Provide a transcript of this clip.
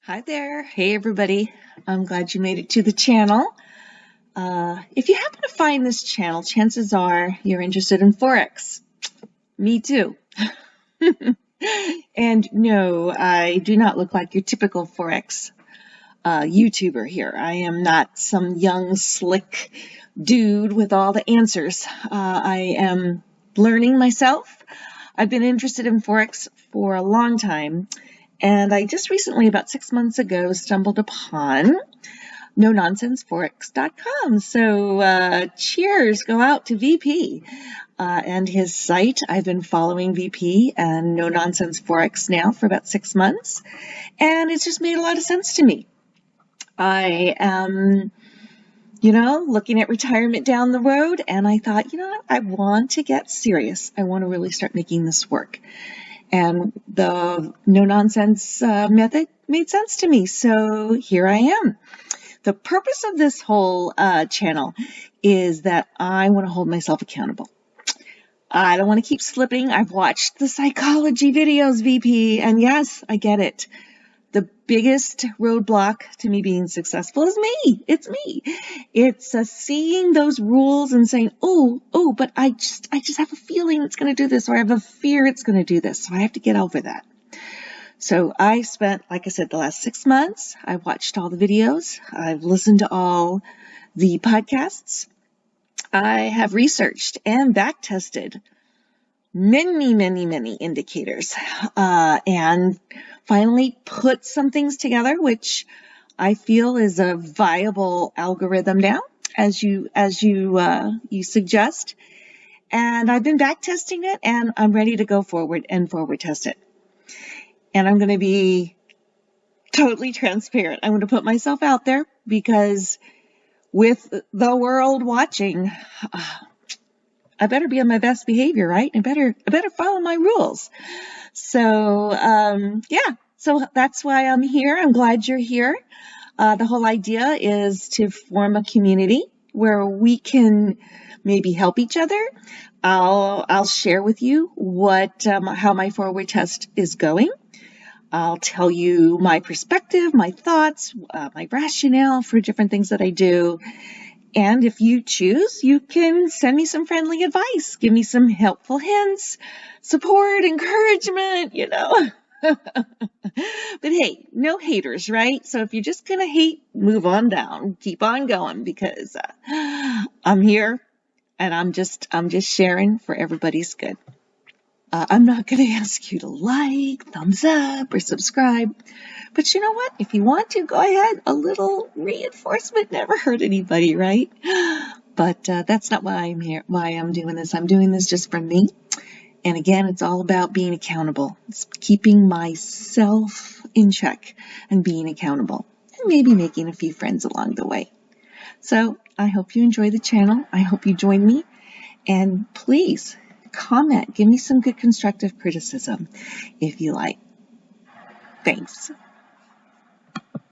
Hi there. Hey, everybody. I'm glad you made it to the channel. If you happen to find this channel, chances are you're interested in Forex. Me too. And no, I do not look like your typical Forex YouTuber here. I am not some young, slick dude with all the answers. I am learning myself. I've been interested in Forex for a long time. And I just recently, about 6 months ago, stumbled upon NoNonsenseForex.com. So cheers go out to VP and his site. I've been following VP and No Nonsense Forex now for about 6 months, and it's just made a lot of sense to me. I am, looking at retirement down the road, and I thought, I want to get serious. I want to really start making this work. And the no-nonsense method made sense to me, so here I am. The purpose of this whole channel is that I want to hold myself accountable. I don't want to keep slipping. I've watched the psychology videos, VP, and yes, I get it. The biggest roadblock to me being successful is me. It's me. It's seeing those rules and saying, oh, but I just have a feeling it's going to do this, or I have a fear it's going to do this. So I have to get over that. So I spent, like I said, the last 6 months. I watched all the videos. I've listened to all the podcasts. I have researched and back tested many indicators, and finally put some things together, which I feel is a viable algorithm now, as you suggest. And I've been back testing it, and I'm ready to go forward and forward test it. And I'm going to be totally transparent. I'm going to put myself out there because with the world watching, I better be on my best behavior, right? I better follow my rules. So, so that's why I'm here. I'm glad you're here. The whole idea is to form a community where we can maybe help each other. I'll share with you how my forward test is going. I'll tell you my perspective, my thoughts, my rationale for different things that I do. And if you choose, you can send me some friendly advice, give me some helpful hints, support, encouragement, But hey, no haters, right? So if you're just going to hate, move on down, keep on going, because I'm here and I'm just sharing for everybody's good. I'm not going to ask you to like, thumbs up, or subscribe. But you know what? If you want to, go ahead. A little reinforcement never hurt anybody, right? But that's not why I'm here, why I'm doing this. I'm doing this just for me. And again, it's all about being accountable. It's keeping myself in check and being accountable. And maybe making a few friends along the way. So I hope you enjoy the channel. I hope you join me. And please comment. Give me some good constructive criticism if you like. Thanks.